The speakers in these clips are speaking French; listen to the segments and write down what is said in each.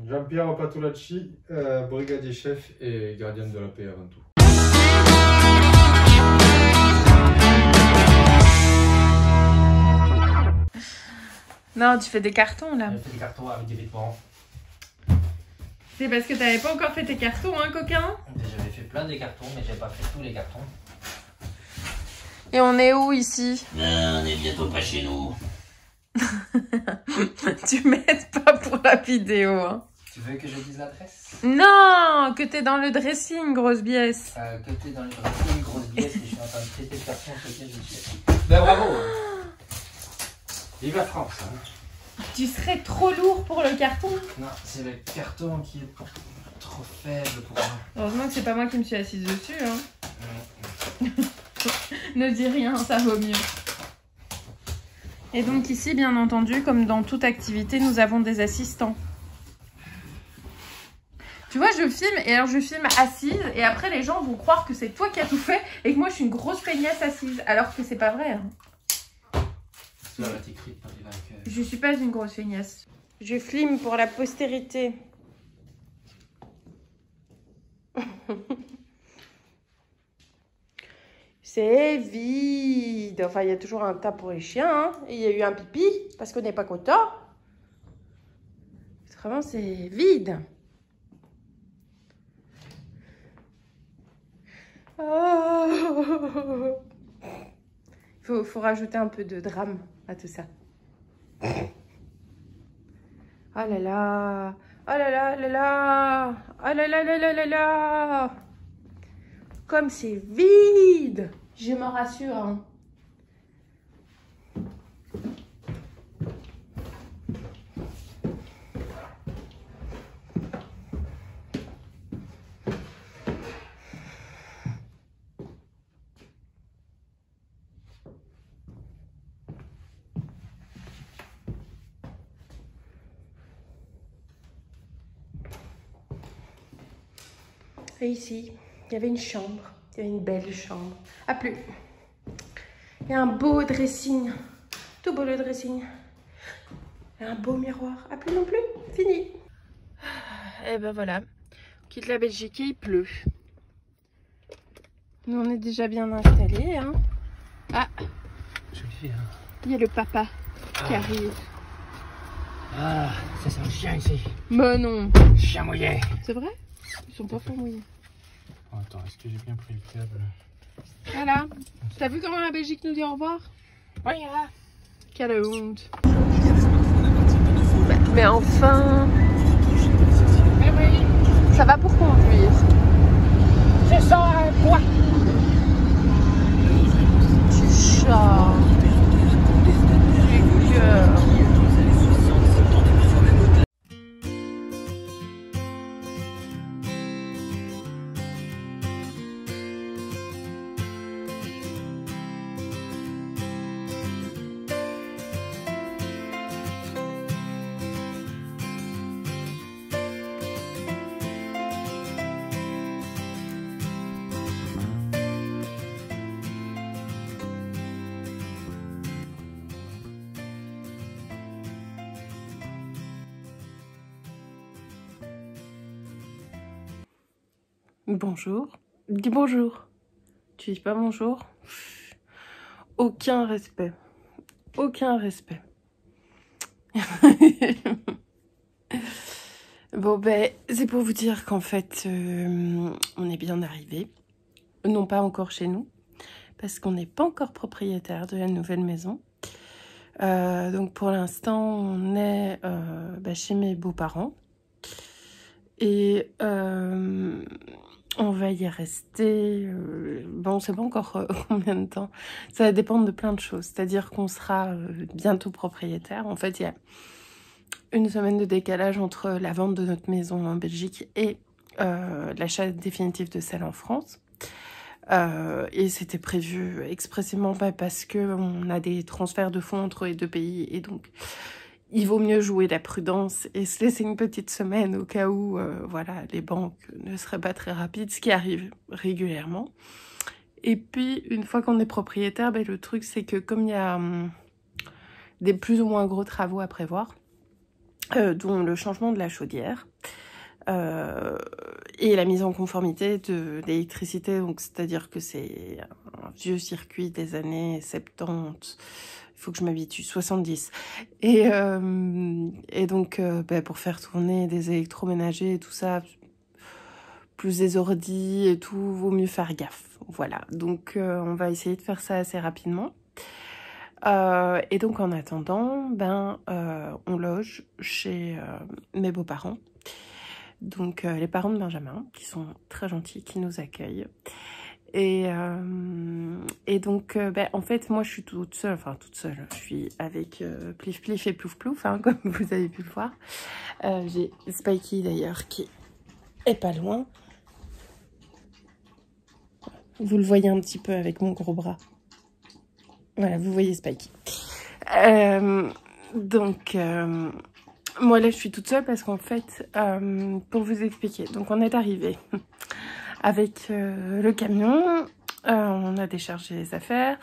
Giampiero Patolacci, brigadier chef et gardien de la paix avant tout. Non, tu fais des cartons là. Je fais des cartons avec des vêtements. C'est parce que t'avais pas encore fait tes cartons, hein, coquin? J'avais fait plein de cartons, mais j'avais pas fait tous les cartons. Et on est où ici? On est bientôt pas chez nous. Tu m'aides pas pour la vidéo, hein. Tu veux que je dise l'adresse? Non, que t'es dans le dressing, grosse biesse. Que t'es dans le dressing, grosse biesse, et je suis en train de traiter le carton sur lequel je suis. Ben bravo! Vive la France! Hein. Tu serais trop lourd pour le carton. Non, c'est le carton qui est trop faible pour moi. Heureusement que c'est pas moi qui me suis assise dessus, hein. Ne dis rien, ça vaut mieux. Et donc ici, bien entendu, comme dans toute activité, nous avons des assistants. Tu vois, je filme, et alors je filme assise, et après les gens vont croire que c'est toi qui as tout fait, et que moi je suis une grosse feignasse assise, alors que c'est pas vrai. Hein. Ça va être écrit par les vainqueurs. Je suis pas une grosse feignasse. Je filme pour la postérité. C'est vide. Enfin, il y a toujours un tas pour les chiens. Hein. Et il y a eu un pipi parce qu'on n'est pas content. Vraiment, c'est vide. Oh. Faut rajouter un peu de drame à tout ça. Oh là là. Oh là là là là. Oh là là là là là là. Comme c'est vide. Je me rassure. Hein. Et ici, il y avait une chambre. Il y avait une belle chambre. Ah, plus. Il y a un beau dressing. Tout beau le dressing. Et un beau miroir. Ah, plus non plus. Fini. Et ben voilà. On quitte la Belgique et il pleut. Nous, on est déjà bien installés. Hein. Ah. Joli, hein. Il y a le papa qui arrive. Ah, ça sent le chien ici. Mais non. Chien mouillé. C'est vrai? Ils sont pas fort mouillés. Oh, attends, est-ce que j'ai bien pris le câble? Voilà. T'as vu comment la Belgique nous dit au revoir? Oui, là. Quelle honte. Mais enfin. Mais oui, Ça va pour conduire. c'est ça, quoi? Tu chat. Du cœur. Bonjour. Dis bonjour. Tu dis pas bonjour? Aucun respect. Aucun respect. Bon ben, c'est pour vous dire qu'en fait, on est bien arrivé. Non pas encore chez nous, parce qu'on n'est pas encore propriétaire de la nouvelle maison. Donc pour l'instant, on est chez mes beaux-parents. Et on va y rester, bon, on ne sait pas encore combien de temps. Ça va dépendre de plein de choses. C'est-à-dire qu'on sera bientôt propriétaire. En fait, il y a une semaine de décalage entre la vente de notre maison en Belgique et l'achat définitif de celle en France. Et c'était prévu expressément parce qu'on a des transferts de fonds entre les deux pays. Et donc, il vaut mieux jouer la prudence et se laisser une petite semaine au cas où voilà, les banques ne seraient pas très rapides, ce qui arrive régulièrement. Et puis, une fois qu'on est propriétaire, le truc, c'est que comme il y a des plus ou moins gros travaux à prévoir, dont le changement de la chaudière et la mise en conformité de l'électricité. Donc c'est-à-dire que c'est un vieux circuit des années 70. Il faut que je m'habitue, 70. Et donc, pour faire tourner des électroménagers et tout ça, plus des ordis et tout, vaut mieux faire gaffe. Voilà, donc on va essayer de faire ça assez rapidement. Et donc en attendant, on loge chez mes beaux-parents. Donc les parents de Benjamin, qui sont très gentils, qui nous accueillent. Et donc, en fait, moi, je suis toute seule. Je suis avec Plif Plif et Plouf Plouf, hein, comme vous avez pu le voir. J'ai Spikey, d'ailleurs, qui est pas loin. Vous le voyez un petit peu avec mon gros bras. Voilà, vous voyez Spikey. Moi, là, je suis toute seule parce qu'en fait, pour vous expliquer, donc on est arrivé avec le camion, on a déchargé les affaires.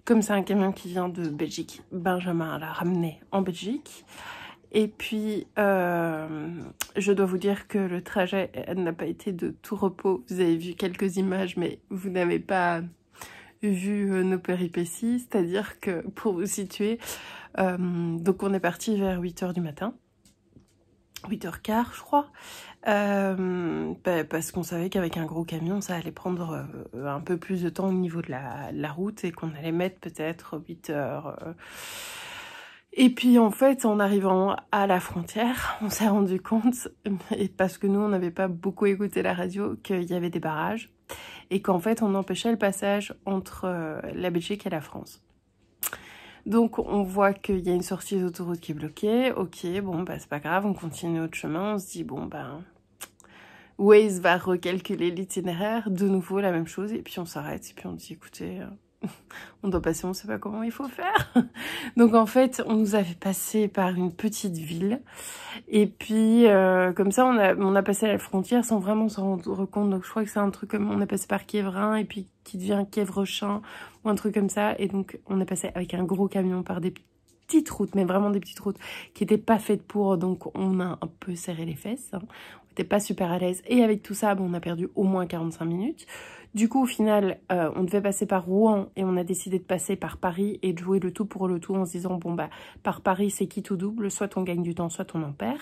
Comme c'est un camion qui vient de Belgique, Benjamin l'a ramené en Belgique. Et puis, je dois vous dire que le trajet n'a pas été de tout repos. Vous avez vu quelques images, mais vous n'avez pas vu nos péripéties. C'est-à-dire que, pour vous situer, donc on est parti vers 8 h du matin. 8h15, je crois. Parce qu'on savait qu'avec un gros camion, ça allait prendre un peu plus de temps au niveau de la route et qu'on allait mettre peut-être 8 heures. Et puis en fait, en arrivant à la frontière, on s'est rendu compte, et parce que nous, on n'avait pas beaucoup écouté la radio, qu'il y avait des barrages et qu'en fait, on empêchait le passage entre la Belgique et la France. Donc on voit qu'il y a une sortie d'autoroute qui est bloquée. Ok, bon c'est pas grave, on continue notre chemin. On se dit Waze va recalculer l'itinéraire, de nouveau la même chose, et puis on s'arrête et puis on dit écoutez, on doit passer, on sait pas comment il faut faire. Donc en fait, on nous avait passé par une petite ville et puis comme ça on a passé la frontière sans vraiment s'en rendre compte. Donc je crois que c'est un truc comme on a passé par Kievrin et puis qui devient Kievrechin ou un truc comme ça, et donc on est passé avec un gros camion par des petites routes, mais vraiment des petites routes qui n'étaient pas faites pour, donc on a un peu serré les fesses, hein. On n'était pas super à l'aise, et avec tout ça, on a perdu au moins 45 minutes. Du coup, au final, on devait passer par Rouen, et on a décidé de passer par Paris, et de jouer le tout pour le tout, en se disant, par Paris, c'est quitte ou double, soit on gagne du temps, soit on en perd.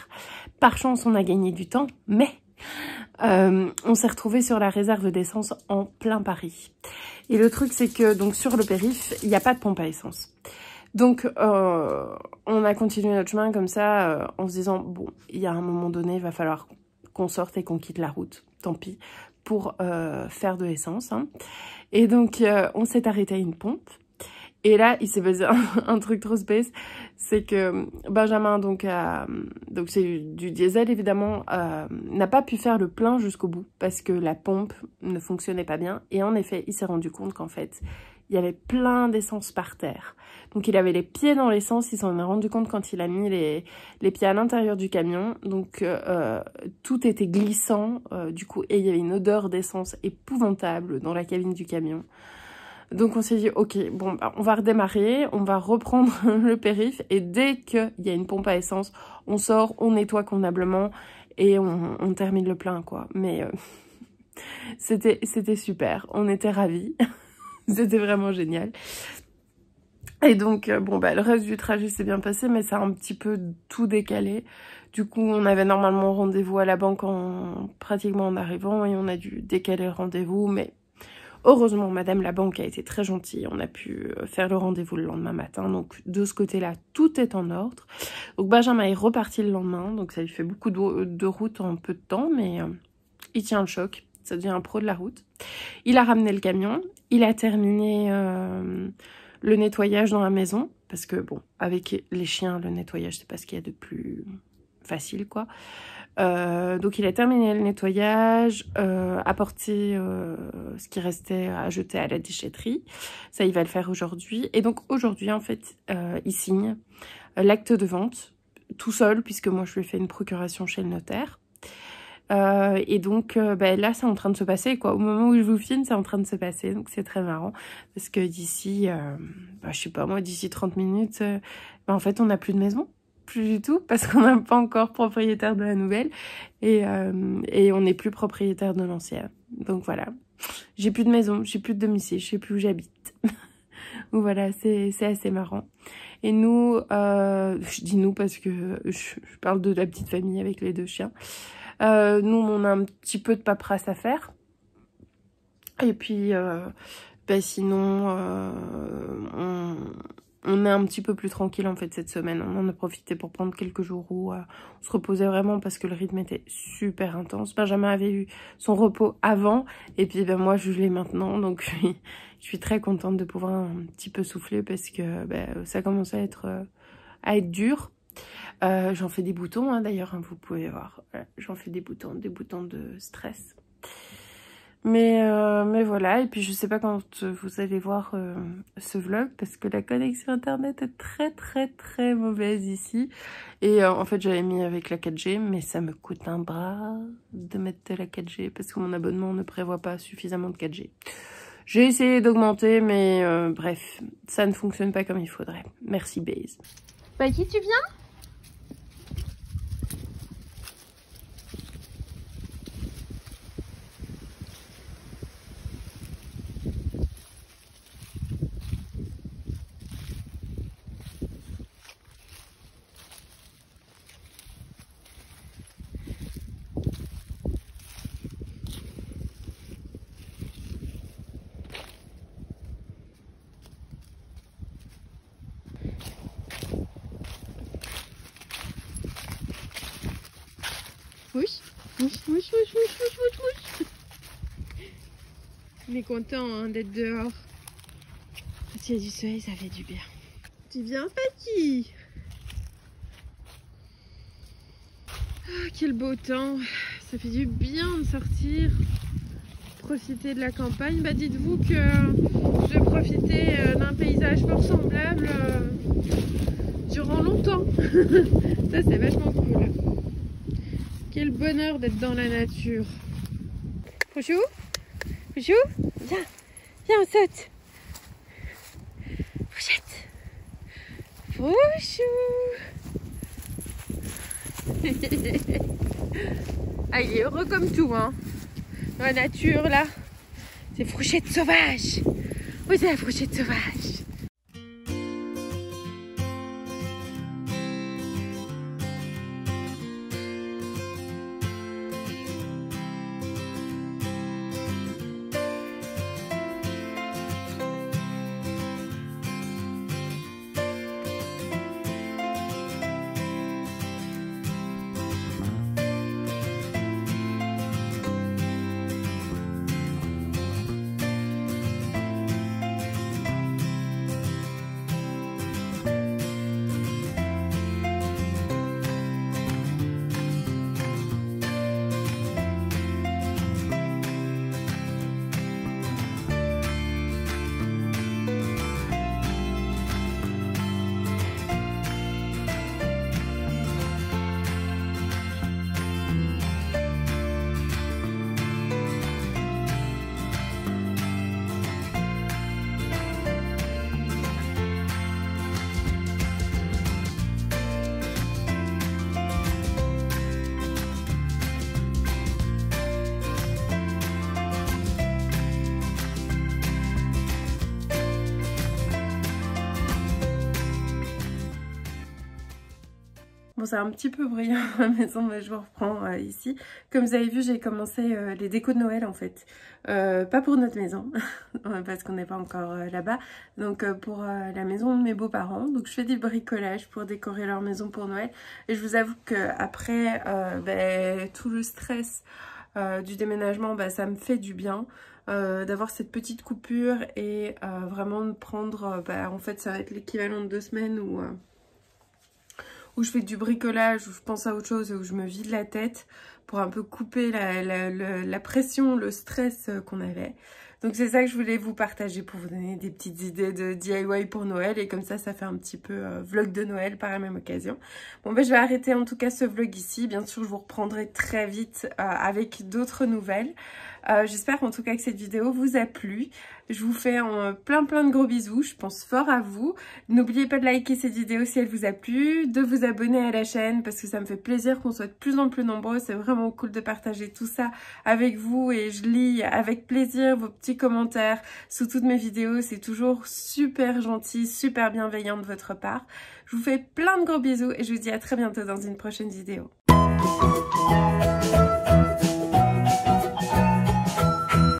Par chance, on a gagné du temps, mais on s'est retrouvé sur la réserve d'essence en plein Paris. Et le truc, c'est que donc sur le périph', il n'y a pas de pompe à essence. Donc, on a continué notre chemin comme ça, en se disant, il y a un moment donné, il va falloir qu'on sorte et qu'on quitte la route, tant pis, pour faire de l'essence. Hein. Et donc, on s'est arrêté à une pompe. Et là, il s'est passé un truc trop space, c'est que Benjamin, donc c'est du diesel évidemment, n'a pas pu faire le plein jusqu'au bout parce que la pompe ne fonctionnait pas bien. Et en effet, il s'est rendu compte qu'en fait, il y avait plein d'essence par terre. Donc il avait les pieds dans l'essence, il s'en est rendu compte quand il a mis les pieds à l'intérieur du camion. Donc tout était glissant du coup, et il y avait une odeur d'essence épouvantable dans la cabine du camion. Donc on s'est dit, ok, on va redémarrer, on va reprendre le périph', et dès qu'il y a une pompe à essence, on sort, on nettoie convenablement et on termine le plein, quoi. Mais c'était super, on était ravis, c'était vraiment génial. Et donc, le reste du trajet s'est bien passé, mais ça a un petit peu tout décalé. Du coup, on avait normalement rendez-vous à la banque pratiquement en arrivant, et on a dû décaler le rendez-vous, mais... Heureusement, madame la banque a été très gentille, on a pu faire le rendez-vous le lendemain matin, donc de ce côté-là, tout est en ordre. Donc Benjamin est reparti le lendemain, donc ça lui fait beaucoup de route en peu de temps, mais il tient le choc, ça devient un pro de la route. Il a ramené le camion, il a terminé le nettoyage dans la maison, parce que avec les chiens, le nettoyage, c'est pas ce qu'il y a de plus facile, quoi. Donc il a terminé le nettoyage, apporté ce qui restait à jeter à la déchetterie. Ça, il va le faire aujourd'hui. Et donc aujourd'hui, en fait, il signe l'acte de vente tout seul, puisque moi, je lui ai fait une procuration chez le notaire. Et donc là, c'est en train de se passer, quoi. Au moment où je vous filme, c'est en train de se passer. Donc c'est très marrant, parce que d'ici, je sais pas moi, d'ici 30 minutes, en fait, on n'a plus de maison. plus du tout parce qu'on n'est pas encore propriétaire de la nouvelle et on n'est plus propriétaire de l'ancienne. Donc voilà, j'ai plus de maison, j'ai plus de domicile, je sais plus où j'habite. Donc voilà, c'est assez marrant. Et nous, je dis nous parce que je parle de la petite famille avec les 2 chiens. Nous, on a un petit peu de paperasse à faire. Et puis, sinon, on est un petit peu plus tranquille en fait cette semaine. On en a profité pour prendre quelques jours où on se reposait vraiment parce que le rythme était super intense. Benjamin avait eu son repos avant et puis moi je l'ai maintenant. Donc je suis très contente de pouvoir un petit peu souffler parce que ça commence à être dur. J'en fais des boutons hein, d'ailleurs, hein, vous pouvez voir. Voilà, j'en fais des boutons de stress. Mais voilà, et puis je sais pas quand vous allez voir ce vlog parce que la connexion internet est très mauvaise ici. Et en fait j'avais mis avec la 4G mais ça me coûte un bras de mettre de la 4G parce que mon abonnement ne prévoit pas suffisamment de 4G. J'ai essayé d'augmenter mais bref, ça ne fonctionne pas comme il faudrait. Merci Baze. Bah qui tu viens ? Mouche. Il est content hein, d'être dehors. Quand il y a du soleil, ça fait du bien. Tu viens, Faki? Ah, quel beau temps. Ça fait du bien de sortir, profiter de la campagne. Bah, dites-vous que je vais profiter d'un paysage fort semblable durant longtemps. Ça, c'est vachement cool. Quel bonheur d'être dans la nature. Frouchou, viens, on saute. Frouchette. Frouchou. Ah, il est heureux comme tout, hein. Dans la nature, là. C'est Frouchette sauvage. Oui, c'est la Frouchette sauvage. Bon, c'est un petit peu bruyant à la maison, mais je vous reprends ici. Comme vous avez vu, j'ai commencé les décos de Noël en fait. Pas pour notre maison, parce qu'on n'est pas encore là-bas. Donc pour la maison de mes beaux-parents. Donc je fais des bricolages pour décorer leur maison pour Noël. Et je vous avoue qu'après tout le stress du déménagement, ça me fait du bien. D'avoir cette petite coupure et vraiment de prendre, en fait ça va être l'équivalent de 2 semaines où je fais du bricolage, où je pense à autre chose, où je me vide la tête pour un peu couper la pression, le stress qu'on avait. Donc c'est ça que je voulais vous partager pour vous donner des petites idées de DIY pour Noël. Et comme ça fait un petit peu vlog de Noël par la même occasion. Bon ben je vais arrêter en tout cas ce vlog ici. Bien sûr je vous reprendrai très vite avec d'autres nouvelles. J'espère en tout cas que cette vidéo vous a plu. Je vous fais plein de gros bisous, je pense fort à vous. N'oubliez pas de liker cette vidéo si elle vous a plu, de vous abonner à la chaîne parce que ça me fait plaisir qu'on soit de plus en plus nombreux. C'est vraiment cool de partager tout ça avec vous et je lis avec plaisir vos petits commentaires sous toutes mes vidéos. C'est toujours super gentil, super bienveillant de votre part. Je vous fais plein de gros bisous et je vous dis à très bientôt dans une prochaine vidéo.